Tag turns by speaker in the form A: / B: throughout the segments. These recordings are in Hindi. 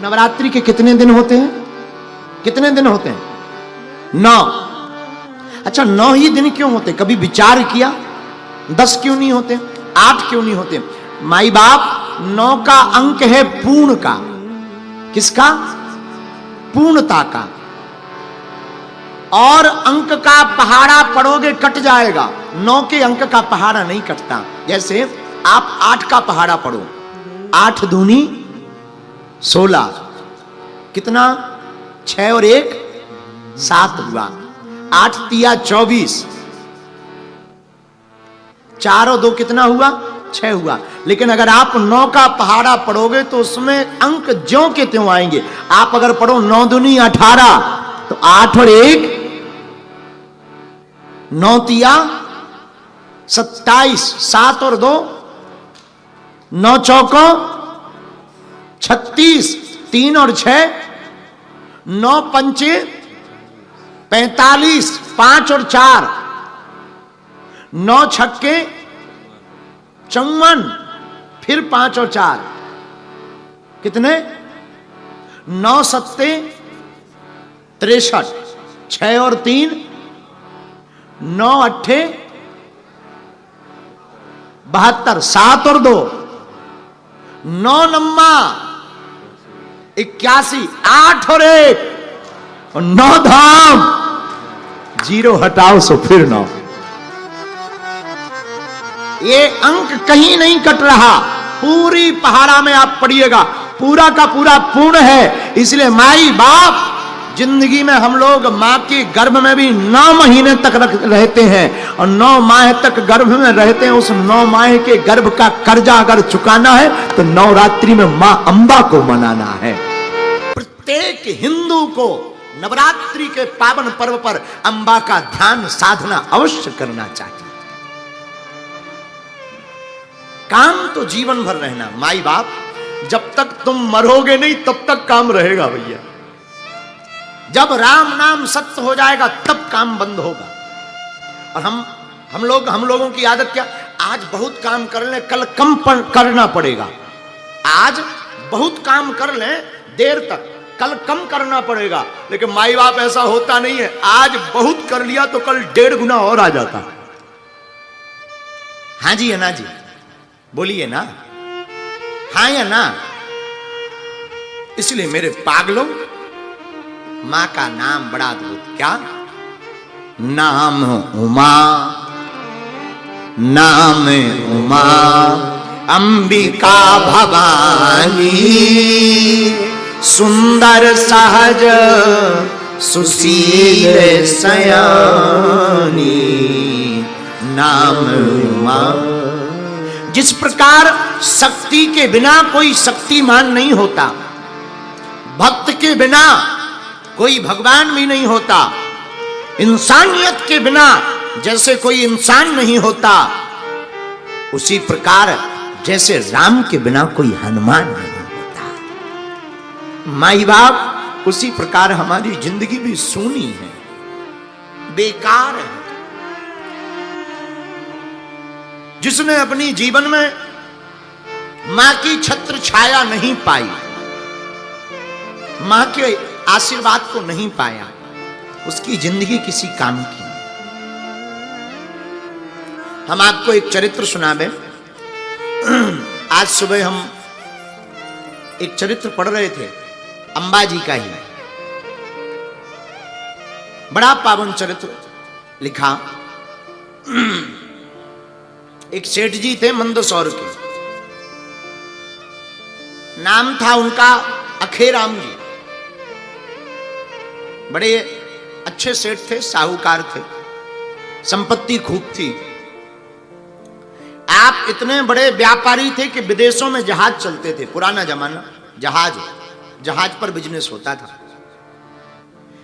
A: नवरात्रि के कितने दिन होते हैं? कितने दिन होते हैं? 9। अच्छा, 9 ही दिन क्यों होते? कभी विचार किया 10 क्यों नहीं होते, 8 क्यों नहीं होते? माई बाप, 9 का अंक है पूर्ण का। किसका? पूर्णता का। और अंक का पहाड़ा पढ़ोगे कट जाएगा, 9 के अंक का पहाड़ा नहीं कटता। जैसे आप 8 का पहाड़ा पढ़ो, 8 दूनी 16, कितना? 6 और 1 7 हुआ। 8 तिया 24, 4 और 2 कितना हुआ? 6 हुआ। लेकिन अगर आप 9 का पहाड़ा पढ़ोगे तो उसमें अंक ज्यों के त्यों आएंगे। आप अगर पढ़ो 9 दूनी 18, तो 8 और 1 9 तिया 27, 7 और 2 9 चौको 36, 3 और 6 9 पंचे 45, 5 और 4 9 छक्के 54, फिर 5 और 4 कितने? 9 सत्ते 63, 6 और 3 9 अट्ठे 72, 7 और 2 9 नम्मा 81, 8 और 1 और 9 धाम 0 हटाओ सो फिर 9। ये अंक कहीं नहीं कट रहा, पूरी पहाड़ा में आप पढ़िएगा, पूरा का पूरा पूर्ण है। इसलिए माई बाप, जिंदगी में हम लोग मां के गर्भ में भी 9 महीने तक रहते हैं और 9 माह तक गर्भ में रहते हैं। उस 9 माह के गर्भ का कर्जा अगर चुकाना है तो नवरात्रि में मां अंबा को मनाना है। प्रत्येक हिंदू को नवरात्रि के पावन पर्व पर अंबा का ध्यान साधना अवश्य करना चाहिए। काम तो जीवन भर रहना। माई बाप, जब तक तुम मरोगे नहीं तब तक काम रहेगा भैया। जब राम नाम सत्य हो जाएगा तब काम बंद होगा। और हम लोगों की आदत क्या? आज बहुत काम कर लें, कल कम करना पड़ेगा। आज बहुत काम कर लें देर तक, कल कम करना पड़ेगा। लेकिन माई बाप ऐसा होता नहीं है। आज बहुत कर लिया तो कल 1.5 गुना और आ जाता। हाँ जी या ना जी? बोलिए ना, हाँ या ना? इसलिए मेरे पागलों, मां का नाम बड़ा अद्भुत। क्या नाम? उमा, नाम उमा, अंबिका भवानी, सुंदर सहज सुशील सयानी, नाम उमा। जिस प्रकार शक्ति के बिना कोई शक्तिमान नहीं होता, भक्त के बिना कोई भगवान भी नहीं होता, इंसानियत के बिना जैसे कोई इंसान नहीं होता, उसी प्रकार जैसे राम के बिना कोई हनुमान नहीं होता। माई बाप, उसी प्रकार हमारी जिंदगी भी सूनी है, बेकार है। जिसने अपनी जीवन में मां की छत्र छाया नहीं पाई, मां के आशीर्वाद को नहीं पाया, उसकी जिंदगी किसी काम की नहीं। हम आपको एक चरित्र सुनावे। आज सुबह हम एक चरित्र पढ़ रहे थे, अंबाजी का ही, बड़ा पावन चरित्र लिखा। एक सेठ जी थे मंदसौर के, नाम था उनका अखेराम जी। बड़े अच्छे सेठ थे, साहूकार थे, संपत्ति खूब थी। आप इतने बड़े व्यापारी थे कि विदेशों में जहाज चलते थे। पुराना जमाना, जहाज पर बिजनेस होता था।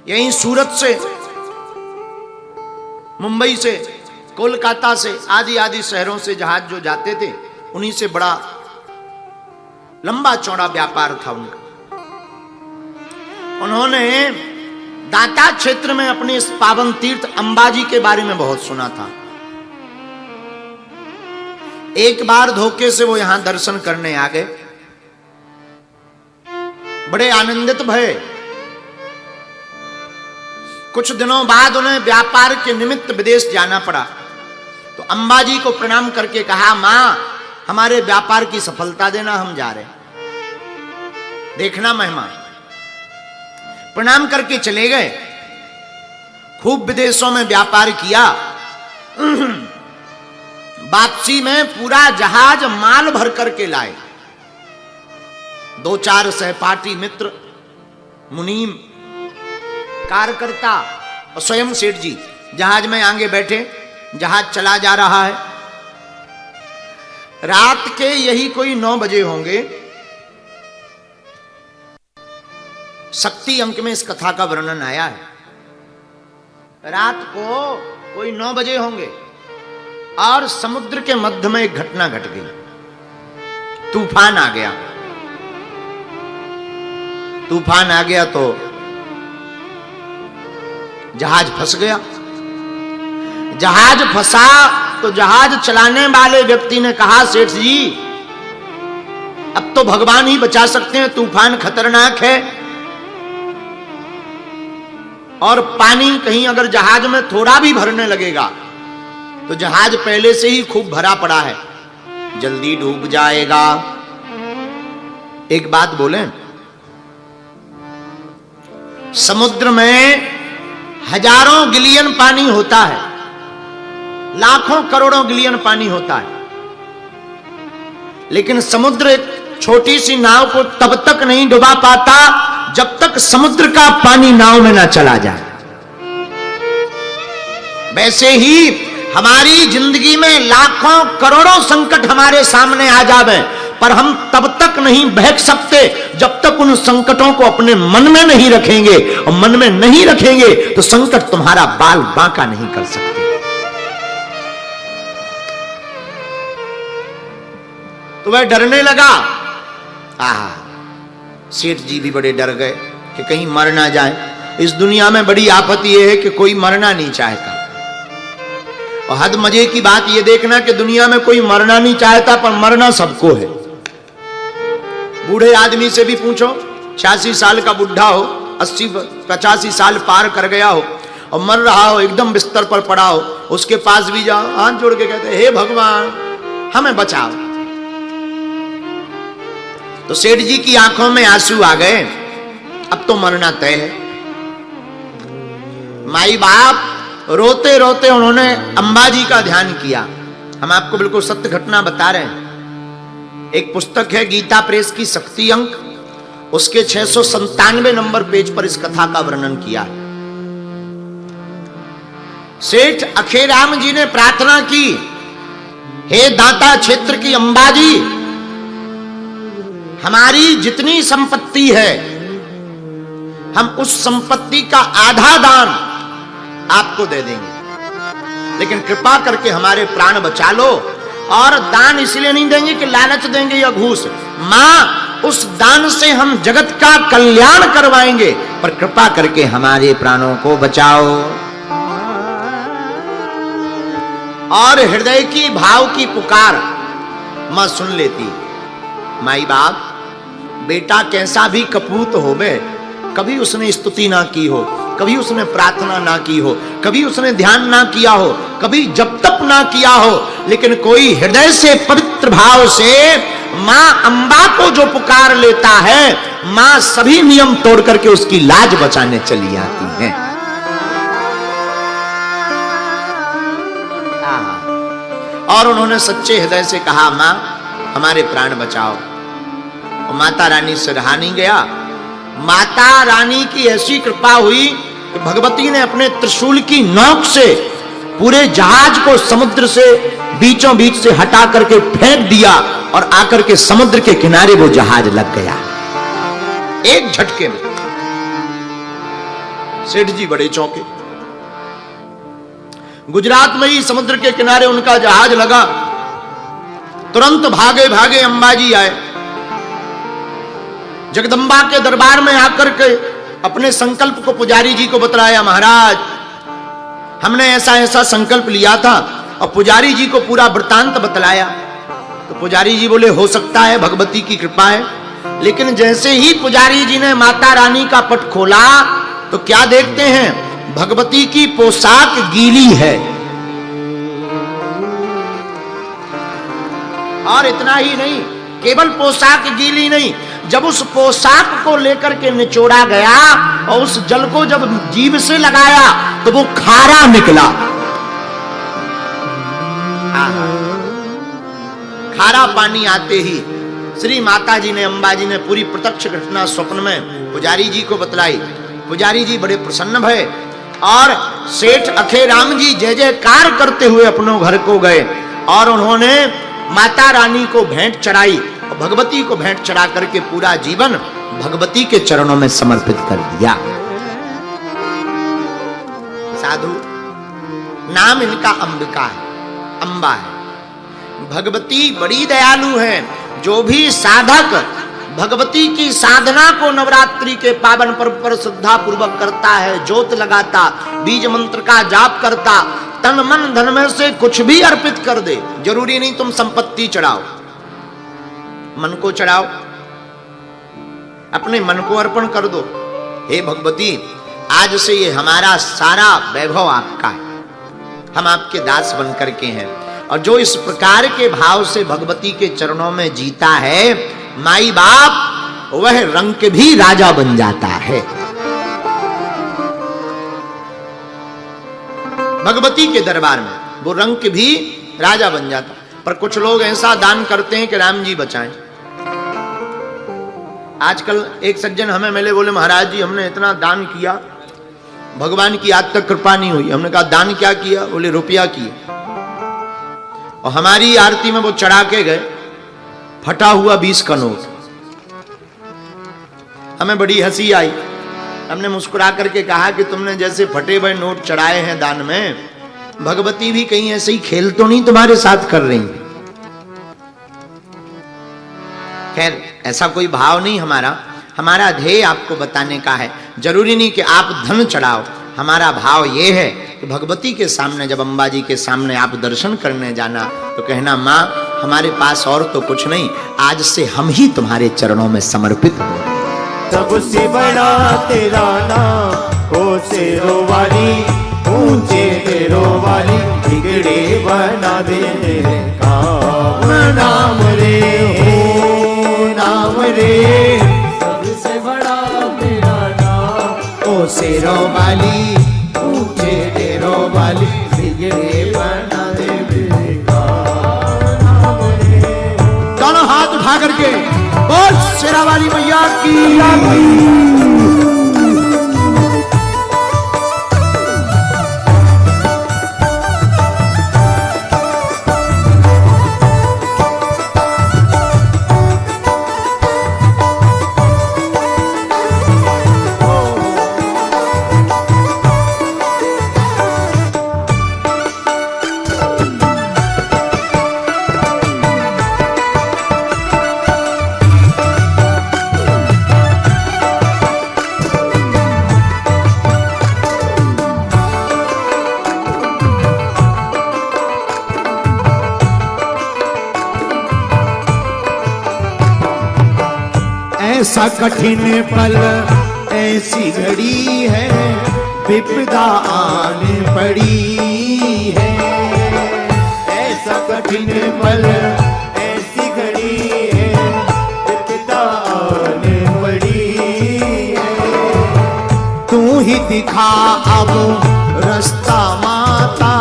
A: यहीं सूरत से, मुंबई से, कोलकाता से, आदि आदि शहरों से जहाज जो जाते थे, उन्हीं से बड़ा लंबा चौड़ा व्यापार था उनका। उन्होंने दाता क्षेत्र में अपने इस पावन तीर्थ अंबाजी के बारे में बहुत सुना था। एक बार धोखे से वो यहां दर्शन करने आ गए। बड़े आनंदित भये। कुछ दिनों बाद उन्हें व्यापार के निमित्त विदेश जाना पड़ा, तो अंबाजी को प्रणाम करके कहा, मां हमारे व्यापार की सफलता देना, हम जा रहे, देखना महिमा। प्रणाम करके चले गए, खूब विदेशों में व्यापार किया। वापसी में पूरा जहाज माल भर करके लाए। 2-4 सहपाठी मित्र, मुनीम, कार्यकर्ता और स्वयं सेठ जी जहाज में आगे बैठे। जहाज चला जा रहा है। रात के यही कोई 9 बजे होंगे। शक्ति अंक में इस कथा का वर्णन आया है। रात को कोई 9 बजे होंगे और समुद्र के मध्य में एक घटना घट गई। तूफान आ गया। तूफान आ गया तो जहाज फंस गया। जहाज फंसा तो जहाज चलाने वाले व्यक्ति ने कहा, सेठ जी अब तो भगवान ही बचा सकते हैं, तूफान खतरनाक है और पानी कहीं अगर जहाज में थोड़ा भी भरने लगेगा तो जहाज पहले से ही खूब भरा पड़ा है, जल्दी डूब जाएगा। एक बात बोलें, समुद्र में हजारों गिलियन पानी होता है, लाखों करोड़ों गिलियन पानी होता है, लेकिन समुद्र एक छोटी सी नाव को तब तक नहीं डुबा पाता जब तक समुद्र का पानी नाव में ना चला जाए। वैसे ही हमारी जिंदगी में लाखों करोड़ों संकट हमारे सामने आ जावे, पर हम तब तक नहीं बहक सकते जब तक उन संकटों को अपने मन में नहीं रखेंगे, और मन में नहीं रखेंगे तो संकट तुम्हारा बाल बांका नहीं कर सकते। तो वह डरने लगा। सेठ जी भी बड़े डर गए कि कहीं मर ना जाए। इस दुनिया में बड़ी आफत यह है कि कोई मरना नहीं चाहता, और हद मजे की बात यह देखना कि दुनिया में कोई मरना नहीं चाहता, पर मरना सबको है। बूढ़े आदमी से भी पूछो, 86 साल का बुढ़ा हो, 80-85 साल पार कर गया हो और मर रहा हो, एकदम बिस्तर पर पड़ा हो, उसके पास भी जाओ, हाथ जोड़ के कहते, हे भगवान हमें बचाओ। तो सेठ जी की आंखों में आंसू आ गए, अब तो मरना तय है। माई बाप रोते रोते उन्होंने अंबाजी का ध्यान किया। हम आपको बिल्कुल सत्य घटना बता रहे हैं। एक पुस्तक है गीता प्रेस की शक्ति अंक, उसके 697 नंबर पेज पर इस कथा का वर्णन किया है। सेठ अखेराम जी ने प्रार्थना की, हे दाता क्षेत्र की अंबाजी, हमारी जितनी संपत्ति है हम उस संपत्ति का आधा दान आपको दे देंगे, लेकिन कृपा करके हमारे प्राण बचा लो। और दान इसलिए नहीं देंगे कि लालच देंगे या घूस, मां उस दान से हम जगत का कल्याण करवाएंगे, पर कृपा करके हमारे प्राणों को बचाओ। और हृदय की भाव की पुकार मां सुन लेती। माई बाप बेटा कैसा भी कपूत होवे, कभी उसने स्तुति ना की हो, कभी उसने प्रार्थना ना की हो, कभी उसने ध्यान ना किया हो, कभी जप तप ना किया हो, लेकिन कोई हृदय से पवित्र भाव से मां अंबा को जो पुकार लेता है, मां सभी नियम तोड़ करके उसकी लाज बचाने चली आती है। और उन्होंने सच्चे हृदय से कहा, मां हमारे प्राण बचाओ। और माता रानी से रहा नहीं गया। माता रानी की ऐसी कृपा हुई कि भगवती ने अपने त्रिशूल की नोक से पूरे जहाज को समुद्र से बीचों बीच से हटा करके फेंक दिया, और आकर के समुद्र के किनारे वो जहाज लग गया एक झटके में। सेठ जी बड़े चौंके। गुजरात में ही समुद्र के किनारे उनका जहाज लगा। तुरंत भागे भागे अंबाजी आए, जगदम्बा के दरबार में आकर के अपने संकल्प को पुजारी जी को बतलाया, महाराज हमने ऐसा ऐसा संकल्प लिया था, और पुजारी जी को पूरा वृतांत बतलाया। तो पुजारी जी बोले, हो सकता है भगवती की कृपा है, लेकिन जैसे ही पुजारी जी ने माता रानी का पट खोला तो क्या देखते हैं, भगवती की पोशाक गीली है। और इतना ही नहीं, केवल पोशाक गीली नहीं, जब उस पोशाक को लेकर के निचोड़ा गया और उस जल को जब जीभ से लगाया तो वो खारा निकला। खारा पानी आते ही श्री माता जी ने, अम्बा जी ने पूरी प्रत्यक्ष घटना स्वप्न में पुजारी जी को बतलाई। पुजारी जी बड़े प्रसन्न भये और सेठ अखेराम जी जय जयकार करते हुए अपनों घर को गए और उन्होंने माता रानी को भेंट चढ़ाई और भगवती को भेंट चढ़ा करके पूरा जीवन भगवती के चरणों में समर्पित कर दिया। साधु, नाम इनका अंबिका है, अंबा है। भगवती बड़ी दयालु है। जो भी साधक भगवती की साधना को नवरात्रि के पावन पर्व पर श्रद्धा पूर्वक करता है, ज्योत लगाता, बीज मंत्र का जाप करता, तन मन धन में से कुछ भी अर्पित कर दे, जरूरी नहीं तुम संपत्ति चढ़ाओ, मन को चढ़ाओ, अपने मन को अर्पण कर दो। हे भगवती, आज से ये हमारा सारा वैभव आपका है, हम आपके दास बन करके हैं। और जो इस प्रकार के भाव से भगवती के चरणों में जीता है, माई बाप वह रंक भी राजा बन जाता है। भगवती के दरबार में वो रंक भी राजा बन जाता। पर कुछ लोग ऐसा दान करते हैं कि राम जी बचाएं। आजकल एक सज्जन हमें मिले, बोले महाराज जी हमने इतना दान किया, भगवान की आज तक कृपा नहीं हुई। हमने कहा दान क्या किया? बोले रुपया किया। और हमारी आरती में वो चढ़ा के गए फटा हुआ 20 का नोट। हमें बड़ी हंसी आई। हमने मुस्कुरा करके कहा कि तुमने जैसे फटे हुए नोट चढ़ाए हैं दान में, भगवती भी कहीं ऐसे ही खेल तो नहीं तुम्हारे साथ कर रही? खैर ऐसा कोई भाव नहीं हमारा, हमारा ध्येय आपको बताने का है। जरूरी नहीं कि आप धन चढ़ाओ, हमारा भाव ये है कि भगवती के सामने, जब अम्बा जी के सामने आप दर्शन करने जाना तो कहना, माँ हमारे पास और तो कुछ नहीं, आज से हम ही तुम्हारे चरणों में समर्पित हो।
B: सबसे बड़ा तेरा नाम हो शेरो वाली, ऊंचे तेरो वाली, बिगड़े बना दे तेरे काम। नाम रे हो नाम रे, सबसे बड़ा तेरा नाम हो शेरो वाली, ऊंचे तेरो वाली, बिगड़े बना दे तेरे काम रे।
A: दोनों हाथ उठा करके बोल शेरा वाली मैया की।
B: ऐसा कठिन पल ऐसी घड़ी है, विपदा आने पड़ी है। ऐसा कठिन पल ऐसी घड़ी है, विपदा आने पड़ी है। तू ही दिखा अब रास्ता माता,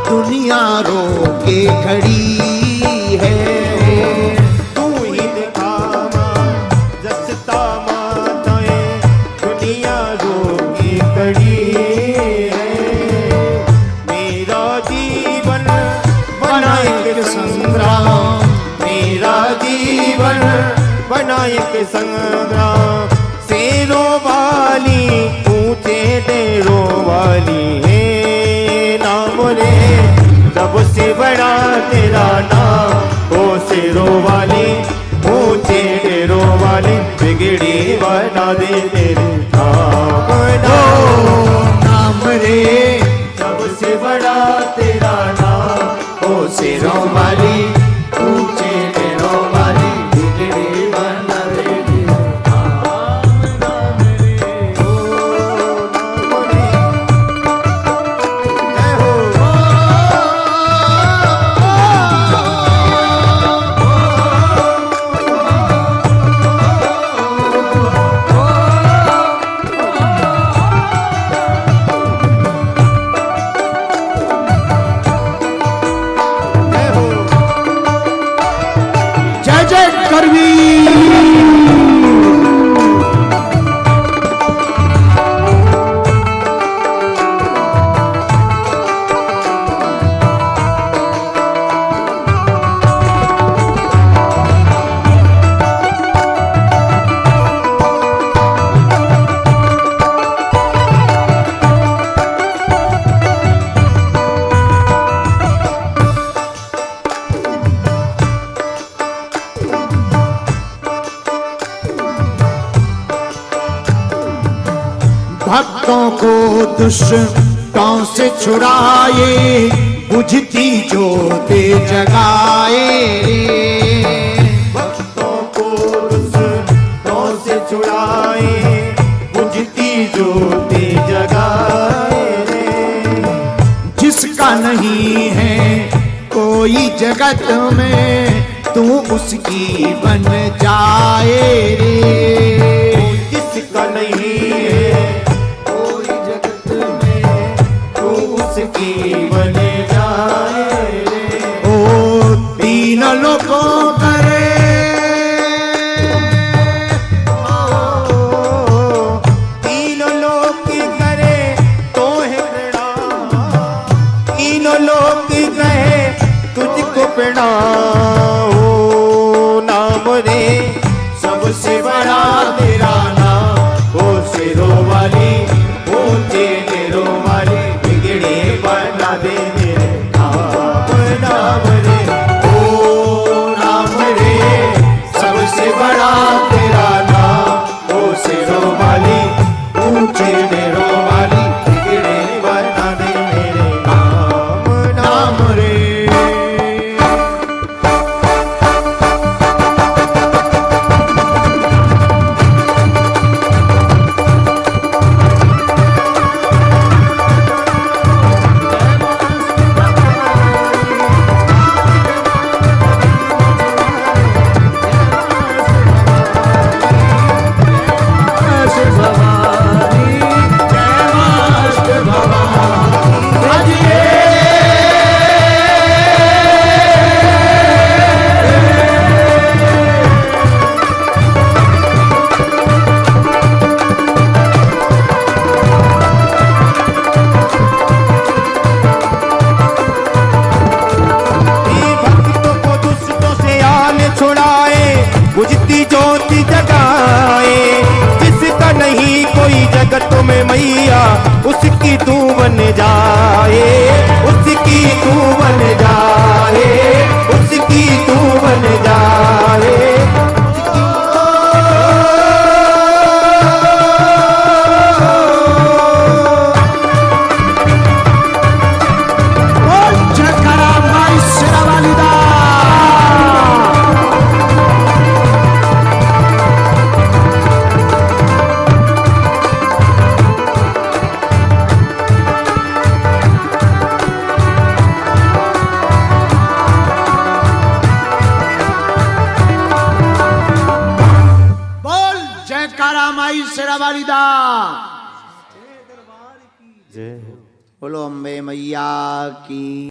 B: दुनिया रोके खड़ी है। बनायक संग्राम, शेरों वाली ऊंचे डेरों वाली है नाम रे। सबसे बड़ा तेरा नाम ओ शेरों वाली, ऊंचे डेरों वाली, बिगड़ी बना दे तेरे नाम रे। सबसे बड़ा तेरा नाम ओ शेरों वाली, ऊंचे डेरों वाली, बिगड़ी बना दे।
A: भक्तों को दुष्टों से छुड़ाए, बुझती ज्योत जगाए रे।
B: भक्तों को दुष्टों से छुड़ाए, बुझती ज्योत जगाए रे।
A: जिसका नहीं है कोई जगत में, तू उसकी बन जाए रे।
B: जिसका नहीं है कोई जगत में, तू उसकी बन जाए रे।
A: ओ तीन लोगों करे,
B: तीनों लोग करे तो है प्रणाम, तीनों लोग कहे तुझको प्रणाम। ओ नाम रे सबसे बड़ा तेरा नाम, ओ सिरों वाली ऊंचे नेरों वाली, बिगड़े बना दे मेरे नाम। नाम रे ओ नाम रे सबसे बड़ा तेरा नाम, ओ सिरों वाली ऊंचे नेरों वाली, बिगड़े बना दे मेरे नाम। नाम रे बुझती ज्योति जगाए। जिसका नहीं कोई जगत में मैया, उसकी तू बन जाए, उसकी तू बन जाए, उसकी तू बन जाए।
A: जयकारा माई शेरा वाली दा। जयकारा माई शेरा वाली दा। बोलो अम्बे मैया की।